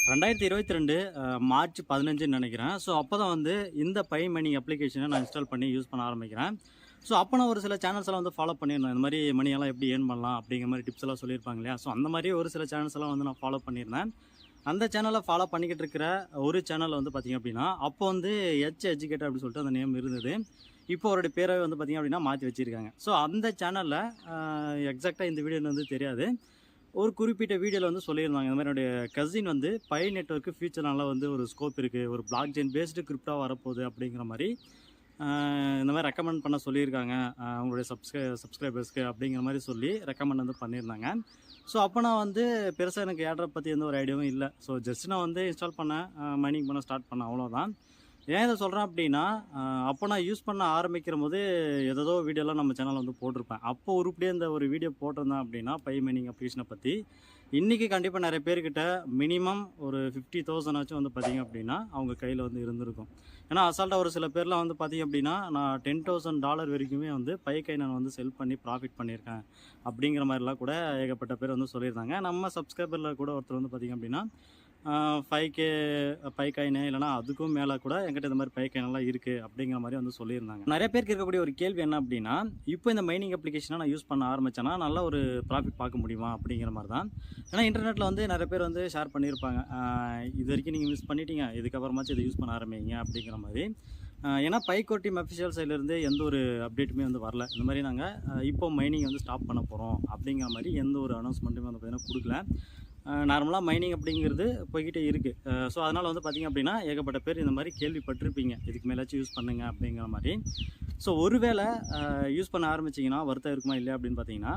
2022 March 15ன்னு நினைக்கிறேன். So அப்போ தான் வந்து இந்த பை மணி அப்ளிகேஷனை நான் இன்ஸ்டால் பண்ணி யூஸ் பண்ண ஆரம்பிக்கிறேன். ஸோ அப்போ நான் ஒரு சில சேனல்ஸ் எல்லாம் வந்து ஃபாலோ பண்ணியிருந்தேன். இந்த மாதிரி மணியெல்லாம் எப்படி ஏர்ன் பண்ணலாம் அப்படிங்கிற மாதிரி டிப்ஸ் எல்லாம் சொல்லியிருப்பாங்க இல்லையா? ஸோ அந்த மாதிரி ஒரு சில சேனல்ஸ் எல்லாம் வந்து நான் ஃபாலோ பண்ணியிருந்தேன். அந்த சேனலை ஃபாலோ பண்ணிக்கிட்டு இருக்கிற ஒரு சேனல் வந்து பார்த்திங்க அப்படின்னா, அப்போ வந்து எஜுகேட்டர் அப்படின்னு சொல்லிட்டு அந்த நேம் இருந்தது. இப்போ அவருடைய பேரை வந்து பார்த்திங்க அப்படின்னா மாற்றி வச்சுருக்காங்க. ஸோ அந்த சேனலில் எக்ஸாக்டாக இந்த வீடியோன்னு வந்து தெரியாது. ஒரு குறிப்பிட்ட வீடியோவில் வந்து சொல்லியிருந்தாங்க, இந்த மாதிரி என்னுடைய கசின் வந்து பை நெட்வொர்க்கு ஃபியூச்சர் நல்லா வந்து ஒரு ஸ்கோப் இருக்குது, ஒரு பிளாக் செயின் பேஸ்டு கிரிப்டாக வரப்போகுது அப்படிங்கிற மாதிரி இந்த மாதிரி ரெக்கமெண்ட் பண்ண சொல்லியிருக்காங்க அவங்களுடைய சப்ஸ்கிரைபர்ஸ்க்கு அப்படிங்கிற மாதிரி சொல்லி ரெக்கமெண்ட் வந்து பண்ணியிருந்தாங்க. ஸோ அப்போ நான் வந்து பெருசாக எனக்கு ஏட்ரை பற்றி எந்த ஒரு ஐடியாவும் இல்லை. ஸோ ஜஸ்ட் நான் வந்து இன்ஸ்டால் பண்ணேன், மைனிங் பண்ண ஸ்டார்ட் பண்ணேன், அவ்வளோதான். ஏன் இதை சொல்கிறேன் அப்படின்னா, அப்போ நான் யூஸ் பண்ண ஆரம்பிக்கிற போது ஏதோ வீடியோலாம் நம்ம சேனலில் வந்து போட்டிருப்பேன். அப்போ உருப்படியே இந்த ஒரு வீடியோ போட்டிருந்தேன் அப்படின்னா பை மைனிங் அப்ளிகேஷனை பற்றி, இன்றைக்கி கண்டிப்பாக நிறைய பேர்கிட்ட மினிமம் ஒரு 50,000 ஆச்சும் வந்து பார்த்திங்க அப்படின்னா அவங்க கையில் வந்து இருந்திருக்கும். ஏன்னா அசால்ட்டாக ஒரு சில பேர்லாம் வந்து பார்த்திங்க அப்படின்னா, நான் $10,000 வரைக்குமே வந்து பைக்கை நான் வந்து செல் பண்ணி ப்ராஃபிட் பண்ணியிருக்கேன் அப்படிங்கிற மாதிரிலாம் கூட ஏகப்பட்ட பேர் வந்து சொல்லியிருந்தாங்க. நம்ம சப்ஸ்கிரைபரில் கூட ஒருத்தர் வந்து பார்த்திங்க அப்படின்னா 5K பைக்காயினு இல்லைனா அதுக்கும் மேலே கூட என்கிட்ட இந்த மாதிரி பைக்காயினெல்லாம் இருக்குது அப்படிங்கிற மாதிரி வந்து சொல்லியிருந்தாங்க. நிறைய பேருக்கு இருக்கக்கூடிய ஒரு கேள்வி என்ன அப்படின்னா, இப்போ இந்த மைனிங் அப்ளிகேஷனை நான் யூஸ் பண்ண ஆரம்பித்தேன்னா நல்ல ஒரு ப்ராஃபிட் பார்க்க முடியுமா அப்படிங்கிற மாதிரி தான். ஏன்னா இன்டர்நெட்டில் வந்து நிறைய பேர் வந்து ஷேர் பண்ணியிருப்பாங்க, இது வரைக்கும் நீங்கள் மிஸ் பண்ணிட்டீங்க, இதுக்கப்புறமாச்சும் இதை யூஸ் பண்ண ஆரம்பிங்க அப்படிங்கிற மாதிரி. ஏன்னா பைக்கோ டீம் அஃபிஷியல் சைட்லேருந்து எந்த ஒரு அப்டேட்டுமே வந்து வரல. இந்த மாதிரி நாங்கள் இப்போ மைனிங் வந்து ஸ்டாப் பண்ண போகிறோம் அப்படிங்கிற மாதிரி எந்த ஒரு அனௌன்ஸ்மெண்ட்டுமே வந்து பார்த்திங்கன்னா கொடுக்கல. நார்மலாக மைனிங் அப்படிங்கிறது போய்கிட்டே இருக்குது. ஸோ அதனால் வந்து பார்த்திங்க அப்படின்னா ஏகப்பட்ட பேர் இந்த மாதிரி கேள்விப்பட்டிருப்பீங்க, இதுக்கு மேலாச்சும் யூஸ் பண்ணுங்க அப்படிங்கிற மாதிரி. ஸோ ஒருவேளை யூஸ் பண்ண ஆரம்பிச்சிங்கன்னா வருத்தம் இருக்குமா இல்லையா அப்படின்னு பார்த்தீங்கன்னா,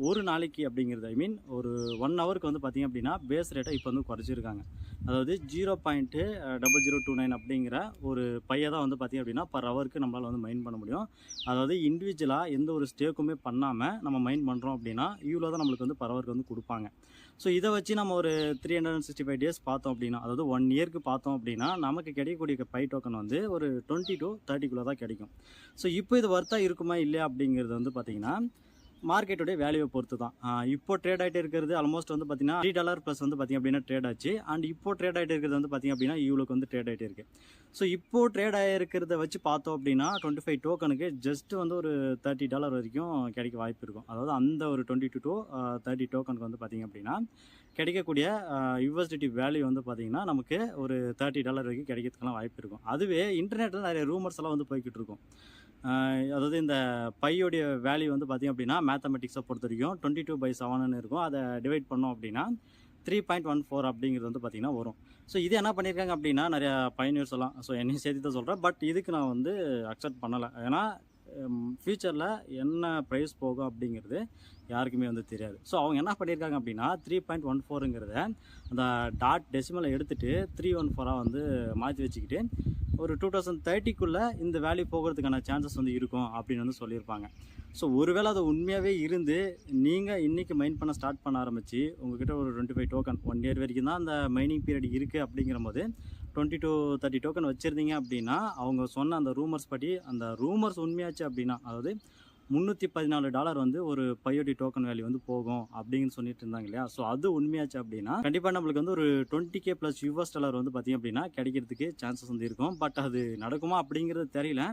ஒரு நாளைக்கு அப்படிங்கிறது ஒரு 1 ஹவருக்கு வந்து பார்த்திங்க அப்படின்னா பேஸ் ரேட்டை இப்போ வந்து குறைச்சிருக்காங்க. அதாவது 0.0029 அப்படிங்கிற ஒரு பையை தான் வந்து பார்த்திங்க அப்படின்னா பர் ஹவருக்கு நம்மளால் வந்து மைன் பண்ண முடியும். அதாவது இண்டிவிஜுவலாக எந்த ஒரு ஸ்டேக்குமே பண்ணாமல் நம்ம மைன் பண்ணுறோம் அப்படின்னா இவ்வளோ தான் நம்மளுக்கு வந்து பர் ஹவருக்கு வந்து கொடுப்பாங்க. ஸோ இதை வச்சு நம்ம ஒரு 365 டேஸ் பார்த்தோம் அப்படின்னா, அதாவது 1 இயருக்கு பார்த்தோம் அப்படின்னா நமக்கு கிடைக்கக்கூடிய பை டோக்கன் வந்து ஒரு 20 to 30 தான் கிடைக்கும். ஸோ இப்போ இது வர்த்தாக இருக்குமா இல்லையா அப்படிங்கிறது வந்து பார்த்திங்கன்னா மார்க்கெட்டுடைய வேல்யூவை பொறுத்து தான். இப்போ ட்ரேட் ஆகிட்டு இருக்கிறது ஆல்மோஸ்ட் வந்து பார்த்திங்கன்னா $3 ப்ளஸ் வந்து பார்த்திங்க அப்படின்னா ட்ரேட் ஆச்சு. அண்ட் இப்போ ட்ரேட் ஆகிட்டு இருக்கிறது வந்து பார்த்திங்க அப்படின்னா இவ்வளோக்கு வந்து ட்ரேட் ஆகிட்டு இருக்குது. ஸோ இப்போது ட்ரேட் ஆகிருக்கிறத வச்சு பார்த்தோம் அப்படின்னா 25 டோக்கனுக்கு ஜஸ்ட் வந்து ஒரு $30 வரைக்கும் கிடைக்க வாய்ப்பு இருக்கும். அதாவது அந்த ஒரு 22 to 30 டோக்கனுக்கு வந்து பார்த்திங்க அப்படின்னா கிடைக்கக்கூடிய யூஎஸ்டிடி வேல்யூ வந்து பார்த்திங்கன்னா நமக்கு ஒரு $30 வரைக்கும் கிடைக்கிறதுக்கெல்லாம் வாய்ப்பு இருக்கும். அதுவே இன்டர்நெட்டில் நிறைய ரூமர்ஸ் எல்லாம் வந்து போய்கிட்டு இருக்கும். அதாவது இந்த பையோடைய வேல்யூ வந்து பார்த்திங்க அப்படின்னா மேத்தமெட்டிக்ஸை பொறுத்த வரைக்கும் 22/7ன்னு இருக்கும். அதை டிவைட் பண்ணோம் அப்படின்னா 3.14 அப்படிங்கிறது வந்து பார்த்திங்கன்னா வரும். ஸோ இது என்ன பண்ணியிருக்காங்க அப்படின்னா நிறையா பயனியர்ஸ் எல்லாம், ஸோ என்னையும் சேர்த்து தான் சொல்கிறேன், பட் இதுக்கு நான் வந்து அக்செப்ட் பண்ணலை. ஏன்னா ஃப்யூச்சரில் என்ன ப்ரைஸ் போகும் அப்படிங்கிறது யாருக்குமே வந்து தெரியாது. ஸோ அவங்க என்ன பண்ணியிருக்காங்க அப்படின்னா 3.14ங்கிறத அந்த டாட் டெசிமலை எடுத்துகிட்டு 314 வந்து மாற்றி வச்சுக்கிட்டு ஒரு 2030க்குள்ளே இந்த வேல்யூ போகிறதுக்கான சான்சஸ் வந்து இருக்கும் அப்படின்னு வந்து சொல்லியிருப்பாங்க. ஸோ ஒருவேளை அது உண்மையாகவே இருந்து நீங்கள் இன்றைக்கி மைன் பண்ண ஸ்டார்ட் பண்ண ஆரம்பித்து உங்கள்கிட்ட ஒரு 25 டோக்கன் 1 இயர் வரைக்கும் தான் அந்த மைனிங் பீரியட் இருக்குது அப்படிங்கிற போது 20 to 30 டோக்கன் வச்சுருந்தீங்க அப்படின்னா அவங்க சொன்ன அந்த ரூமர்ஸ் படி அந்த ரூமர்ஸ் உண்மையாச்சு அப்படின்னா, அதாவது $314 வந்து ஒரு பையோடி டோக்கன் வேல்யூ வந்து போகும் அப்படின்னு சொல்லிட்டு இருந்தாங்க இல்லையா? ஸோ அது உண்மையாச்சு அப்படின்னா கண்டிப்பாக நம்மளுக்கு வந்து ஒரு $20K + US வந்து பார்த்திங்க அப்படின்னா கிடைக்கிறதுக்கு சான்சஸ் வந்து இருக்கும். பட் அது நடக்குமா அப்படிங்கிறது தெரியல.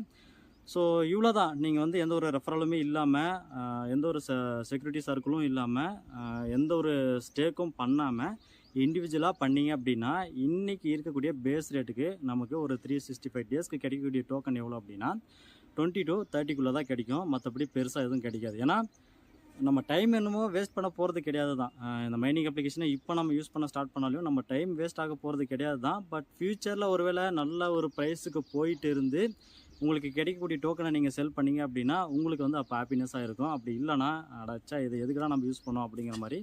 ஸோ இவ்வளோ தான். நீங்கள் வந்து எந்த ஒரு ரெஃபரலுமே இல்லாமல், எந்த ஒரு செக்யூரிட்டி சர்க்கிளும் இல்லாமல், எந்த ஒரு ஸ்டேக்கும் பண்ணாமல் இண்டிவிஜுவலாக பண்ணிங்க அப்படின்னா இன்றைக்கி இருக்கக்கூடிய பேஸ் ரேட்டுக்கு நமக்கு ஒரு 365 டேஸ்க்கு கிடைக்கக்கூடிய டோக்கன் எவ்வளோ அப்படின்னா 20 to 30க்குள்ளே தான் கிடைக்கும். மற்றபடி பெருசாக எதுவும் கிடைக்காது. ஏன்னா நம்ம டைம் என்னமோ வேஸ்ட் பண்ண போகிறது கிடையாது தான். இந்த மைனிங் அப்ளிகேஷனை இப்போ நம்ம யூஸ் பண்ண ஸ்டார்ட் பண்ணாலும் நம்ம டைம் வேஸ்ட் ஆக போகிறது கிடையாது தான். பட் ஃப்யூச்சரில் ஒருவேளை நல்ல ஒரு ப்ரைஸுக்கு போயிட்டு இருந்து உங்களுக்கு கிடைக்கக்கூடிய டோக்கனை நீங்கள் செல் பண்ணிங்க அப்படின்னா உங்களுக்கு வந்து அப்போ ஹாப்பினஸ்ஸாக இருக்கும். அப்படி இல்லைனா அடைச்சா இது எதுக்குலாம் நம்ம யூஸ் பண்ணோம் அப்படிங்கிற மாதிரி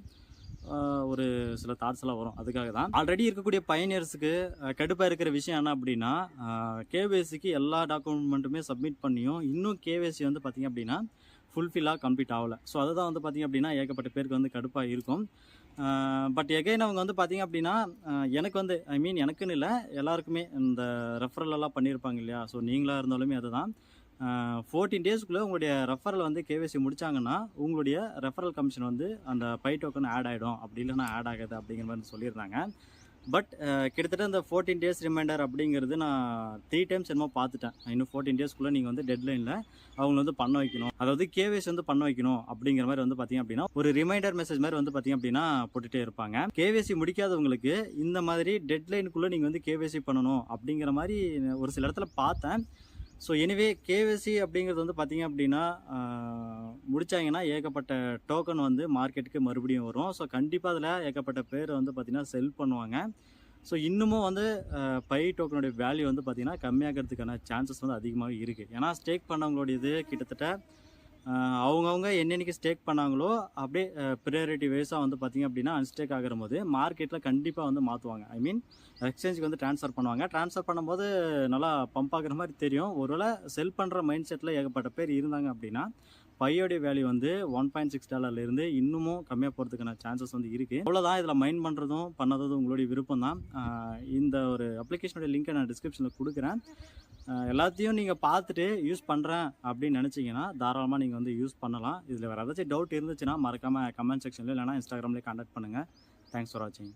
ஒரு சில தாட்ஸ் எல்லாம் வரும். அதுக்காக தான் ஆல்ரெடி இருக்கக்கூடிய பயனியர்ஸுக்கு கடுப்பாக இருக்கிற விஷயம் என்ன அப்படின்னா, கேஒய்சிக்கு எல்லா டாக்குமெண்ட்டுமே சப்மிட் பண்ணியும் இன்னும் கேஒய்சி வந்து பார்த்திங்க அப்படின்னா ஃபுல்ஃபில்லாக கம்ப்ளீட் ஆகலை. ஸோ அதுதான் வந்து பார்த்திங்க அப்படின்னா ஏகப்பட்ட பேருக்கு வந்து கடுப்பாக இருக்கும். பட் எகைன் அவங்க வந்து பார்த்திங்க அப்படின்னா எனக்கு வந்து எனக்குன்னு இல்லை, எல்லாருக்குமே இந்த ரெஃபரலெல்லாம் பண்ணியிருப்பாங்க இல்லையா? ஸோ நீங்களாக இருந்தாலுமே அதுதான் 14 டேஸ்க்குள்ளே உங்களுடைய ரெஃபரல் வந்து கேஒய்சி முடித்தாங்கன்னா உங்களுடைய ரெஃபரல் கமிஷன் வந்து அந்த பை டோக்கன் ஆட் ஆகிடும், அப்படி இல்லைன்னா ஆட் ஆகாது அப்படிங்கிற மாதிரி சொல்லியிருந்தாங்க. பட் கிட்டத்தட்ட இந்த 14 டேஸ் ரிமைண்டர் அப்படிங்கிறது நான் 3 டைம்ஸ் என்னமோ பார்த்துட்டேன். இன்னும் 14 டேஸ்க்குள்ளே நீங்கள் வந்து டெட்லைனில் அவங்கள வந்து பண்ண வைக்கணும், அதாவது கேவைசி வந்து பண்ண வைக்கணும் அப்படிங்கிற மாதிரி வந்து பார்த்தீங்க அப்படின்னா ஒரு ரிமைண்டர் மெசேஜ் மாதிரி வந்து பார்த்தீங்க அப்படின்னா போட்டுகிட்டே இருப்பாங்க. கேவைசி முடிக்காதவங்களுக்கு இந்த மாதிரி டெட்லைனுக்குள்ளே நீங்கள் வந்து கேவைசி பண்ணணும் அப்படிங்கிற மாதிரி ஒரு சில இடத்துல பார்த்தேன். ஸோ எனிவே கேவைசி அப்படிங்கிறது வந்து பார்த்தீங்க அப்படின்னா முடித்தாங்கன்னா ஏகப்பட்ட டோக்கன் வந்து மார்க்கெட்டுக்கு மறுபடியும் வரும். ஸோ கண்டிப்பாக அதில் ஏகப்பட்ட பேர் வந்து பார்த்திங்கன்னா செல் பண்ணுவாங்க. ஸோ இன்னமும் வந்து பை டோக்கனுடைய வேல்யூ வந்து பார்த்திங்கன்னா கம்மியாகிறதுக்கான சான்சஸ் வந்து அதிகமாக இருக்குது. ஏன்னா ஸ்டேக் பண்ணவங்களுடையது கிட்டத்தட்ட அவங்கவுங்க என்னென்னைக்கு ஸ்டேக் பண்ணாங்களோ அப்படியே ப்ரையாரிட்டி வைஸாக வந்து பார்த்திங்க அப்படின்னா அன்ஸ்டேக் ஆகிற போது மார்க்கெட்டில் கண்டிப்பாக வந்து மாற்றுவாங்க. ஐ மீன் எக்ஸ்சேஞ்சுக்கு வந்து ட்ரான்ஸ்ஃபர் பண்ணுவாங்க. ட்ரான்ஸ்ஃபர் பண்ணும்போது நல்லா பம்ப் ஆகிற மாதிரி தெரியும். ஒருவேளை செல் பண்ணுற மைண்ட் செட்டில் ஏகப்பட்ட பேர் இருந்தாங்க அப்படின்னா பையோடைய வேல்யூ வந்து $1.6 இன்னமும் கம்மியாக போகிறதுக்கான சான்சஸ் வந்து இருக்குது. அவ்வளோதான். இதில் மைண்ட் பண்ணுறதும் பண்ணதும் உங்களுடைய விருப்பம் தான். இந்த ஒரு அப்ளிகேஷனுடைய லிங்க்கை நான் டிஸ்கிரிப்ஷனில் கொடுக்குறேன். எல்லாத்தையும் நீங்கள் பார்த்துட்டு யூஸ் பண்ணுறேன் அப்படின்னு நினச்சிங்கன்னா தாராளமாக நீங்கள் வந்து யூஸ் பண்ணலாம். இதில் வேறு ஏதாச்சும் டவுட் இருந்துச்சுன்னா மறக்காமல் கமெண்ட் செக்ஷனில் இல்லைனா இன்ஸ்டாகிராம்லேயே கான்டாக்ட் பண்ணுங்கள். தேங்க்ஸ் ஃபார் வாட்சிங்.